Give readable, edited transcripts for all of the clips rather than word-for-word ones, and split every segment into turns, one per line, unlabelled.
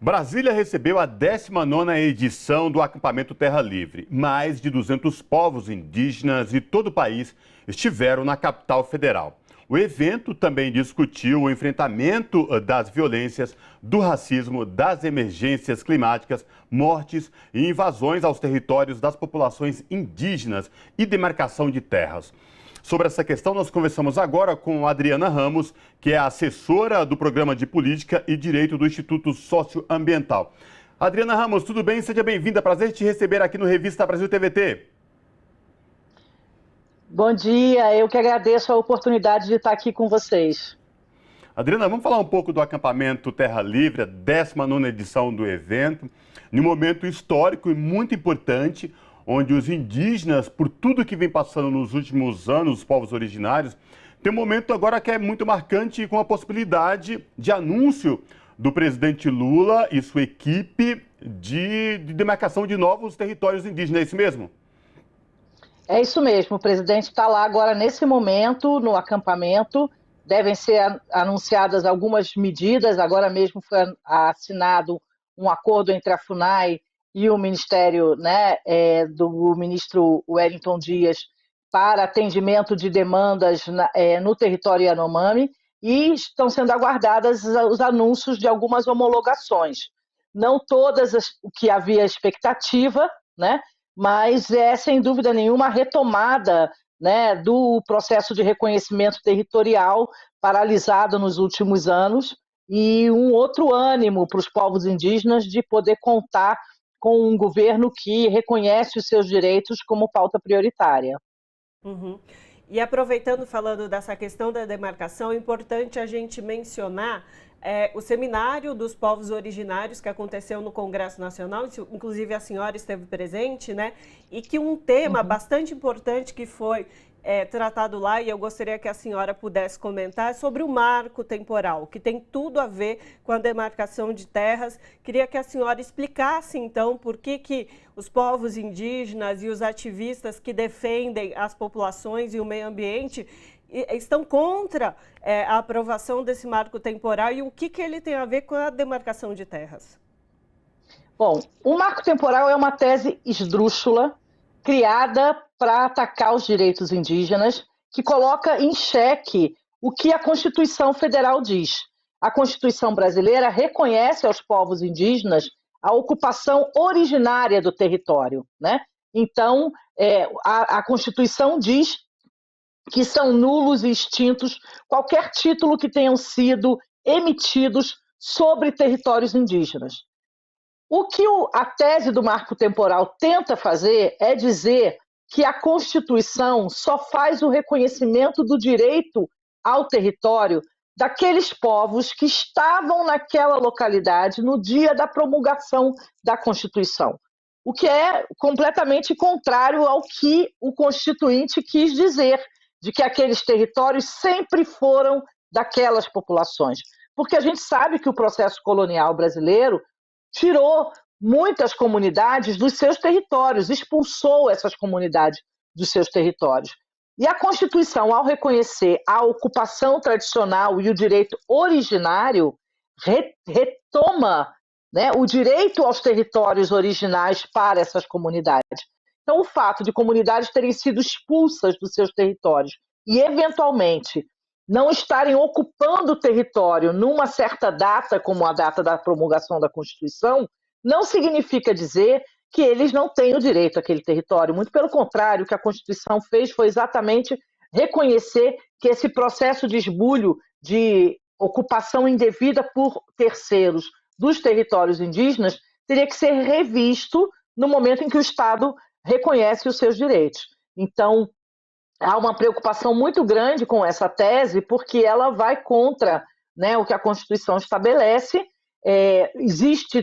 Brasília recebeu a 19ª edição do acampamento Terra Livre. Mais de 200 povos indígenas de todo o país estiveram na capital federal. O evento também discutiu o enfrentamento das violências, do racismo, das emergências climáticas, mortes e invasões aos territórios das populações indígenas e demarcação de terras. Sobre essa questão, nós conversamos agora com a Adriana Ramos, que é assessora do Programa de Política e Direito do Instituto Socioambiental. Adriana Ramos, tudo bem? Seja bem-vinda. Prazer te receber aqui no Revista Brasil TVT.
Bom dia, eu que agradeço a oportunidade de estar aqui com vocês.
Adriana, vamos falar um pouco do acampamento Terra Livre, a 19ª edição do evento, num momento histórico e muito importante, onde os indígenas, por tudo que vem passando nos últimos anos, os povos originários, tem um momento agora que é muito marcante com a possibilidade de anúncio do presidente Lula e sua equipe de demarcação de novos territórios indígenas, é isso mesmo?
É isso mesmo, o presidente está lá agora nesse momento, no acampamento, devem ser anunciadas algumas medidas, agora mesmo foi assinado um acordo entre a FUNAI e o Ministério, do ministro Wellington Dias para atendimento de demandas no território Yanomami, e estão sendo aguardadas os anúncios de algumas homologações. Não todas o que havia expectativa, mas é sem dúvida nenhuma a retomada do processo de reconhecimento territorial paralisado nos últimos anos e um outro ânimo para os povos indígenas de poder contar com um governo que reconhece os seus direitos como pauta prioritária.
Uhum. E aproveitando, falando dessa questão da demarcação, é importante a gente mencionar o seminário dos povos originários que aconteceu no Congresso Nacional, inclusive a senhora esteve presente, e que um tema bastante importante que foi tratado lá, e eu gostaria que a senhora pudesse comentar, sobre o marco temporal, que tem tudo a ver com a demarcação de terras. Queria que a senhora explicasse, então, por que os povos indígenas e os ativistas que defendem as populações e o meio ambiente estão contra a aprovação desse marco temporal e o que ele tem a ver com a demarcação de terras.
Bom, o marco temporal é uma tese esdrúxula, criada para atacar os direitos indígenas, que coloca em xeque o que a Constituição Federal diz. A Constituição brasileira reconhece aos povos indígenas a ocupação originária do território, Então, a Constituição diz que são nulos e extintos qualquer título que tenham sido emitidos sobre territórios indígenas. O que a tese do marco temporal tenta fazer é dizer que a Constituição só faz o reconhecimento do direito ao território daqueles povos que estavam naquela localidade no dia da promulgação da Constituição, o que é completamente contrário ao que o Constituinte quis dizer, de que aqueles territórios sempre foram daquelas populações. Porque a gente sabe que o processo colonial brasileiro tirou muitas comunidades dos seus territórios, expulsou essas comunidades dos seus territórios. E a Constituição, ao reconhecer a ocupação tradicional e o direito originário, retoma o direito aos territórios originais para essas comunidades. Então, o fato de comunidades terem sido expulsas dos seus territórios e, eventualmente, não estarem ocupando o território numa certa data, como a data da promulgação da Constituição, não significa dizer que eles não têm o direito àquele território. Muito pelo contrário, o que a Constituição fez foi exatamente reconhecer que esse processo de esbulho, de ocupação indevida por terceiros dos territórios indígenas, teria que ser revisto no momento em que o Estado reconhece os seus direitos. Então, há uma preocupação muito grande com essa tese, porque ela vai contra o que a Constituição estabelece.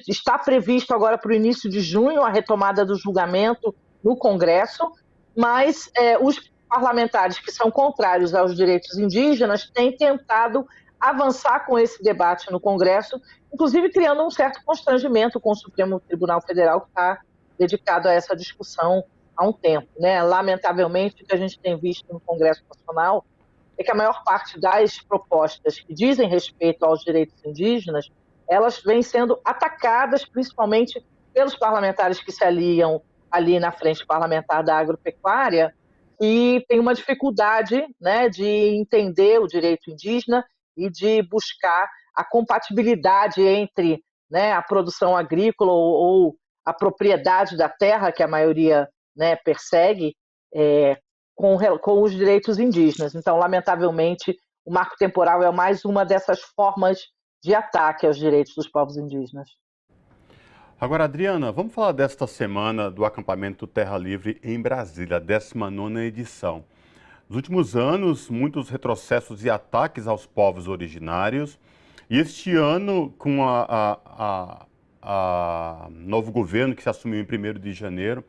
Está previsto agora para o início de junho a retomada do julgamento no Congresso, mas os parlamentares que são contrários aos direitos indígenas têm tentado avançar com esse debate no Congresso, inclusive criando um certo constrangimento com o Supremo Tribunal Federal, que está dedicado a essa discussão há um tempo. Lamentavelmente, o que a gente tem visto no Congresso Nacional é que a maior parte das propostas que dizem respeito aos direitos indígenas elas vêm sendo atacadas principalmente pelos parlamentares que se aliam ali na frente parlamentar da agropecuária e tem uma dificuldade, né, de entender o direito indígena e de buscar a compatibilidade entre, né, a produção agrícola ou a propriedade da terra, que a maioria, né, persegue, com os direitos indígenas. Então, lamentavelmente, o marco temporal é mais uma dessas formas de ataque aos direitos dos povos indígenas.
Agora, Adriana, vamos falar desta semana do acampamento Terra Livre em Brasília, a 19ª edição. Nos últimos anos, muitos retrocessos e ataques aos povos originários. E este ano, com a novo governo que se assumiu em 1º de janeiro,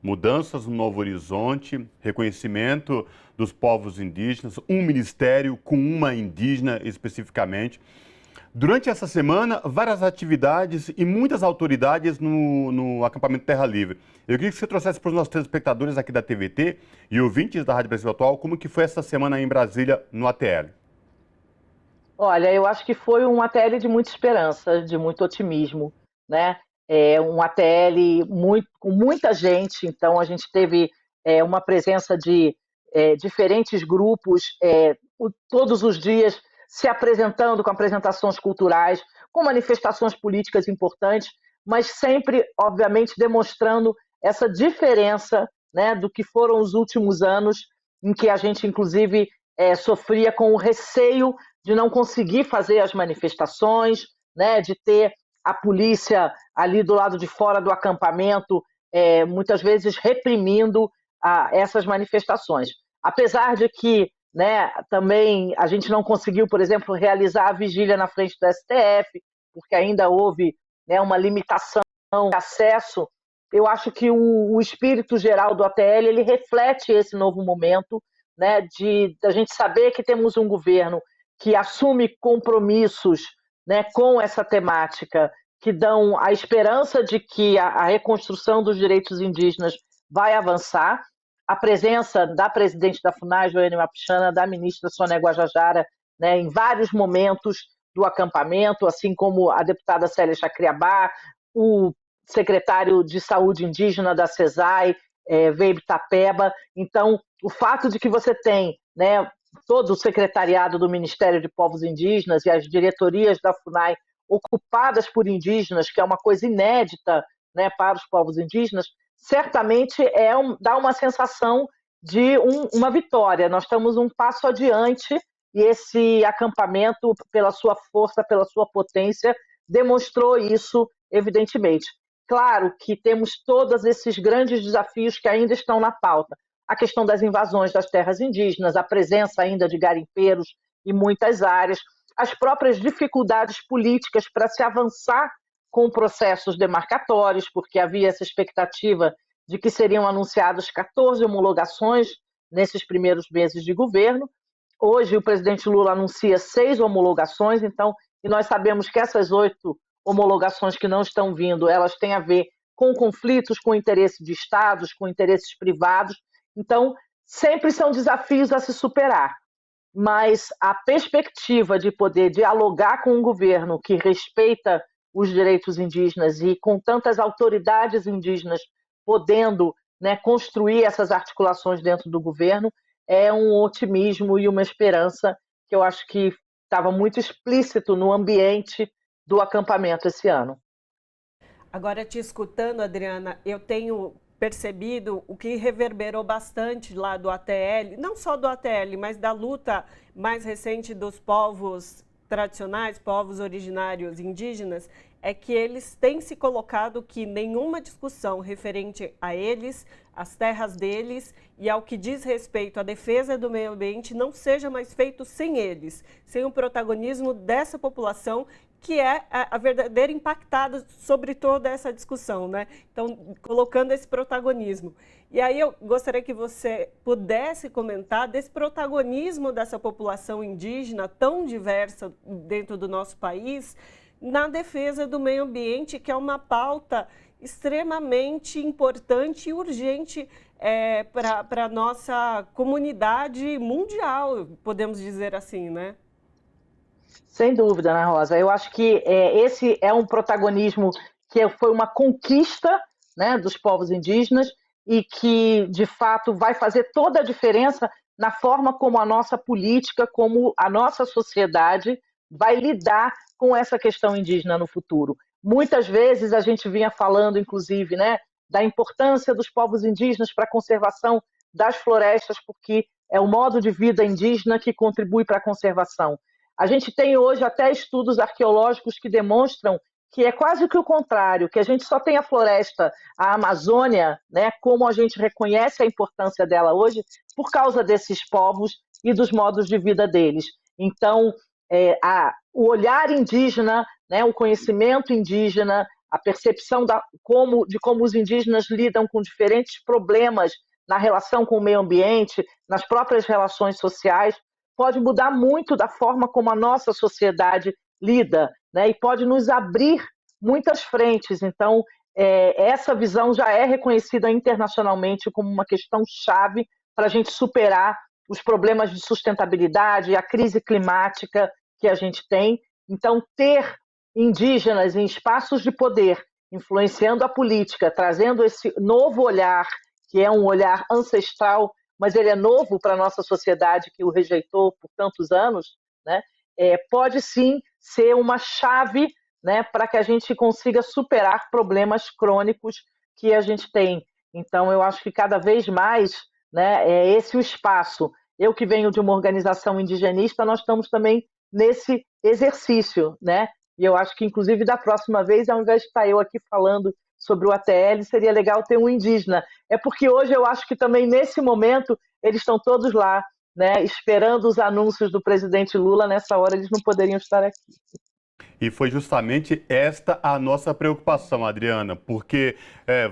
mudanças no Novo Horizonte, reconhecimento dos povos indígenas, um ministério com uma indígena especificamente. Durante essa semana, várias atividades e muitas autoridades no acampamento Terra Livre. Eu queria que você trouxesse para os nossos telespectadores aqui da TVT e ouvintes da Rádio Brasil Atual como que foi essa semana aí em Brasília, no ATL.
Olha, eu acho que foi um ATL de muita esperança, de muito otimismo, né? Um ATL com muita gente, então a gente teve uma presença de diferentes grupos todos os dias se apresentando com apresentações culturais, com manifestações políticas importantes, mas sempre, obviamente, demonstrando essa diferença, né, do que foram os últimos anos, em que a gente, inclusive, sofria com o receio de não conseguir fazer as manifestações, né, de ter a polícia ali do lado de fora do acampamento, muitas vezes reprimindo essas manifestações. Apesar de que, né, também a gente não conseguiu, por exemplo, realizar a vigília na frente do STF, porque ainda houve, né, uma limitação de acesso. Eu acho que o espírito geral do ATL ele reflete esse novo momento, né, de a gente saber que temos um governo que assume compromissos, né, com essa temática, que dão a esperança de que a reconstrução dos direitos indígenas vai avançar. A presença da presidente da FUNAI, Joênia Wapichana, da ministra Sônia Guajajara, né, em vários momentos do acampamento, assim como a deputada Célia Chacriabá, o secretário de Saúde Indígena da CESAI, Veibe Tapeba. Então, o fato de que você tem, né, todo o secretariado do Ministério de Povos Indígenas e as diretorias da FUNAI ocupadas por indígenas, que é uma coisa inédita, né, para os povos indígenas, certamente dá uma sensação de uma vitória. Nós estamos um passo adiante e esse acampamento, pela sua força, pela sua potência, demonstrou isso evidentemente. Claro que temos todos esses grandes desafios que ainda estão na pauta. A questão das invasões das terras indígenas, a presença ainda de garimpeiros em muitas áreas, as próprias dificuldades políticas para se avançar com processos demarcatórios, porque havia essa expectativa de que seriam anunciadas 14 homologações nesses primeiros meses de governo. Hoje, o presidente Lula anuncia 6 homologações, então, e nós sabemos que essas 8 homologações que não estão vindo, elas têm a ver com conflitos com interesse de estados, com interesses privados. Então, sempre são desafios a se superar. Mas a perspectiva de poder dialogar com um governo que respeita os direitos indígenas e com tantas autoridades indígenas podendo, né, construir essas articulações dentro do governo, é um otimismo e uma esperança que eu acho que estava muito explícito no ambiente do acampamento esse ano.
Agora, te escutando, Adriana, eu tenho percebido o que reverberou bastante lá do ATL, não só do ATL, mas da luta mais recente dos povos tradicionais, povos originários indígenas, é que eles têm se colocado que nenhuma discussão referente a eles, às terras deles e ao que diz respeito à defesa do meio ambiente não seja mais feito sem eles, sem o protagonismo dessa população que é a verdadeira impactada sobre toda essa discussão, né? Então, colocando esse protagonismo. E aí eu gostaria que você pudesse comentar desse protagonismo dessa população indígena tão diversa dentro do nosso país na defesa do meio ambiente, que é uma pauta extremamente importante e urgente para a nossa comunidade mundial, podemos dizer assim, né?
Sem dúvida, Ana Rosa. Eu acho que esse é um protagonismo que foi uma conquista, né, dos povos indígenas e que, de fato, vai fazer toda a diferença na forma como a nossa política, como a nossa sociedade vai lidar com essa questão indígena no futuro. Muitas vezes a gente vinha falando, inclusive, né, da importância dos povos indígenas para a conservação das florestas, porque é o modo de vida indígena que contribui para a conservação. A gente tem hoje até estudos arqueológicos que demonstram que é quase que o contrário, que a gente só tem a floresta, a Amazônia, né, como a gente reconhece a importância dela hoje, por causa desses povos e dos modos de vida deles. Então, o olhar indígena, né, o conhecimento indígena, a percepção de como os indígenas lidam com diferentes problemas na relação com o meio ambiente, nas próprias relações sociais, pode mudar muito da forma como a nossa sociedade lida, né? E pode nos abrir muitas frentes. Então, essa visão já é reconhecida internacionalmente como uma questão chave para a gente superar os problemas de sustentabilidade, a crise climática que a gente tem. Então, ter indígenas em espaços de poder, influenciando a política, trazendo esse novo olhar, que é um olhar ancestral, mas ele é novo para a nossa sociedade, que o rejeitou por tantos anos, né? Pode sim ser uma chave, né, para que a gente consiga superar problemas crônicos que a gente tem. Então, eu acho que cada vez mais, né, é esse o espaço. Eu que venho de uma organização indigenista, nós estamos também nesse exercício, né? E eu acho que, inclusive, da próxima vez, ao invés de estar eu aqui falando sobre o ATL, seria legal ter um indígena. É porque hoje eu acho que também, nesse momento, eles estão todos lá, né, esperando os anúncios do presidente Lula. Nessa hora eles não poderiam estar aqui.
E foi justamente esta a nossa preocupação, Adriana, porque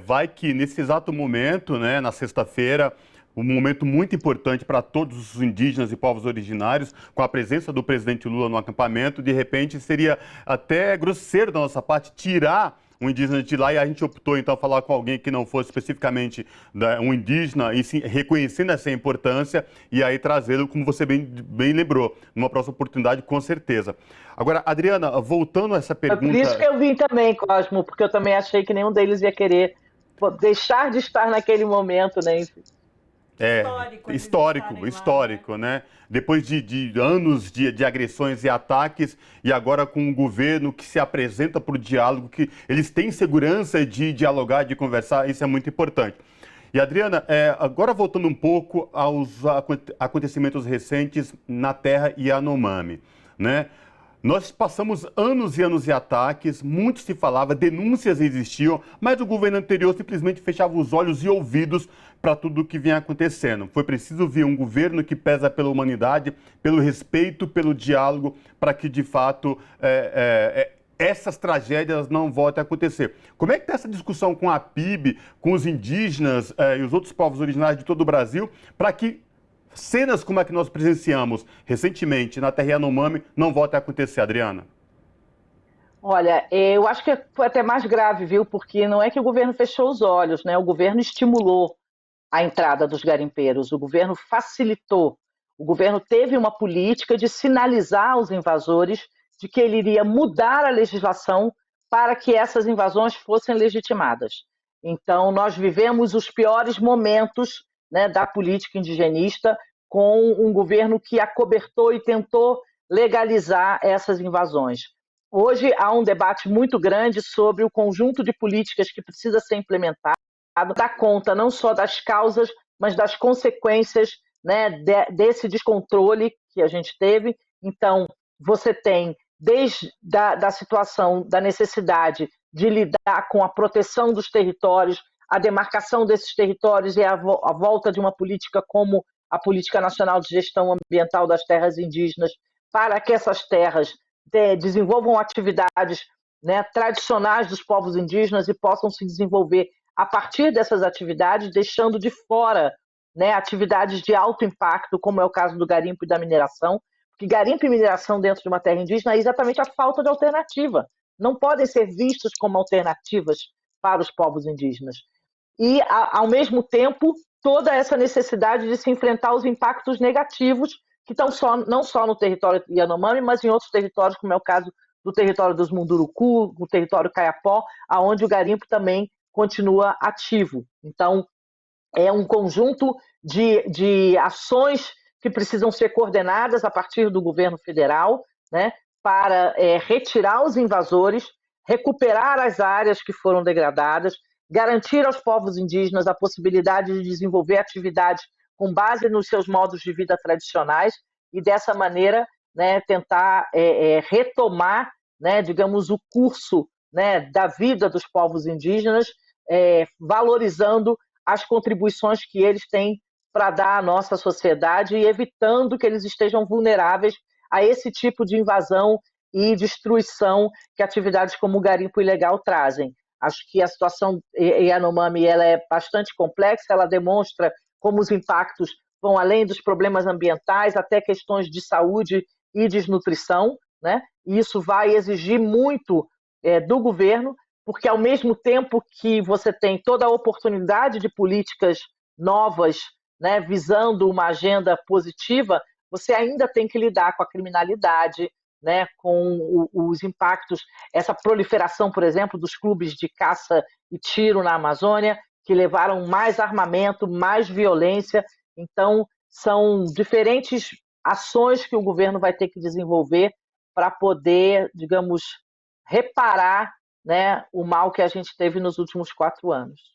vai que nesse exato momento, né, na sexta-feira, um momento muito importante para todos os indígenas e povos originários, com a presença do presidente Lula no acampamento, de repente seria até grosseiro da nossa parte tirar um indígena de lá, e a gente optou então falar com alguém que não fosse especificamente um indígena, e sim, reconhecendo essa importância, e aí trazê-lo, como você bem lembrou, numa próxima oportunidade, com certeza. Agora, Adriana, voltando a essa pergunta...
Por isso que eu vim também, Cosmo, porque eu também achei que nenhum deles ia querer deixar de estar naquele momento, né?
Histórico, né? Depois de anos de agressões e ataques, e agora com um governo que se apresenta para o diálogo, que eles têm segurança de dialogar, de conversar, isso é muito importante. E, Adriana, agora voltando um pouco aos acontecimentos recentes na Terra Yanomami, né? Nós passamos anos e anos de ataques, muito se falava, denúncias existiam, mas o governo anterior simplesmente fechava os olhos e ouvidos para tudo o que vinha acontecendo. Foi preciso vir um governo que pesa pela humanidade, pelo respeito, pelo diálogo, para que, de fato, essas tragédias não voltem a acontecer. Como é que está essa discussão com a PIB, com os indígenas e os outros povos originários de todo o Brasil, para que cenas como a que nós presenciamos recentemente na Terra Yanomami não voltem a acontecer, Adriana?
Olha, eu acho que foi até mais grave, viu? Porque não é que o governo fechou os olhos, né? O governo estimulou a entrada dos garimpeiros, o governo facilitou, o governo teve uma política de sinalizar aos invasores de que ele iria mudar a legislação para que essas invasões fossem legitimadas. Então, nós vivemos os piores momentos, né, da política indigenista, com um governo que acobertou e tentou legalizar essas invasões. Hoje há um debate muito grande sobre o conjunto de políticas que precisa ser implementado, dar conta não só das causas, mas das consequências, né, desse descontrole que a gente teve. Então, você tem, desde da situação da necessidade de lidar com a proteção dos territórios, a demarcação desses territórios e a volta de uma política como a Política Nacional de Gestão Ambiental das Terras Indígenas, para que essas terras desenvolvam atividades, né, tradicionais dos povos indígenas e possam se desenvolver a partir dessas atividades, deixando de fora, né, atividades de alto impacto, como é o caso do garimpo e da mineração, porque garimpo e mineração dentro de uma terra indígena é exatamente a falta de alternativa. Não podem ser vistos como alternativas para os povos indígenas. E, ao mesmo tempo, toda essa necessidade de se enfrentar os impactos negativos que estão não só no território Yanomami, mas em outros territórios, como é o caso do território dos Munduruku, do território Kayapó, aonde o garimpo também continua ativo. Então, é um conjunto de ações que precisam ser coordenadas a partir do governo federal, né, para retirar os invasores, recuperar as áreas que foram degradadas, garantir aos povos indígenas a possibilidade de desenvolver atividades com base nos seus modos de vida tradicionais e, dessa maneira, né, tentar retomar, né, digamos, o curso, né, da vida dos povos indígenas, valorizando as contribuições que eles têm para dar à nossa sociedade e evitando que eles estejam vulneráveis a esse tipo de invasão e destruição que atividades como o garimpo ilegal trazem. Acho que a situação Yanomami ela é bastante complexa, ela demonstra como os impactos vão além dos problemas ambientais, até questões de saúde e desnutrição, né? E isso vai exigir muito do governo, porque ao mesmo tempo que você tem toda a oportunidade de políticas novas, né, visando uma agenda positiva, você ainda tem que lidar com a criminalidade, né, com os impactos, essa proliferação, por exemplo, dos clubes de caça e tiro na Amazônia, que levaram mais armamento, mais violência. Então, são diferentes ações que o governo vai ter que desenvolver para poder, digamos, reparar, né, o mal que a gente teve nos últimos 4 anos.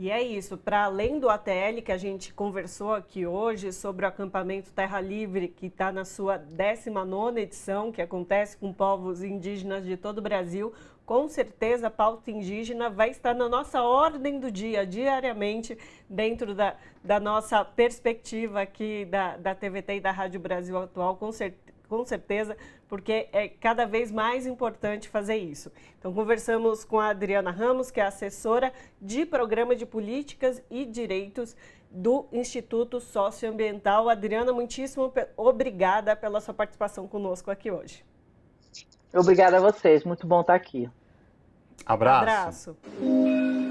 E é isso, para além do ATL que a gente conversou aqui hoje sobre o acampamento Terra Livre, que está na sua 19ª edição, que acontece com povos indígenas de todo o Brasil, com certeza a pauta indígena vai estar na nossa ordem do dia, diariamente, dentro da nossa perspectiva aqui da TVT e da Rádio Brasil Atual, com certeza, porque é cada vez mais importante fazer isso. Então, conversamos com a Adriana Ramos, que é assessora de Programa de Políticas e Direitos do Instituto Socioambiental. Adriana, muitíssimo obrigada pela sua participação conosco aqui hoje.
Obrigada a vocês, muito bom estar aqui.
Abraço.
Abraço.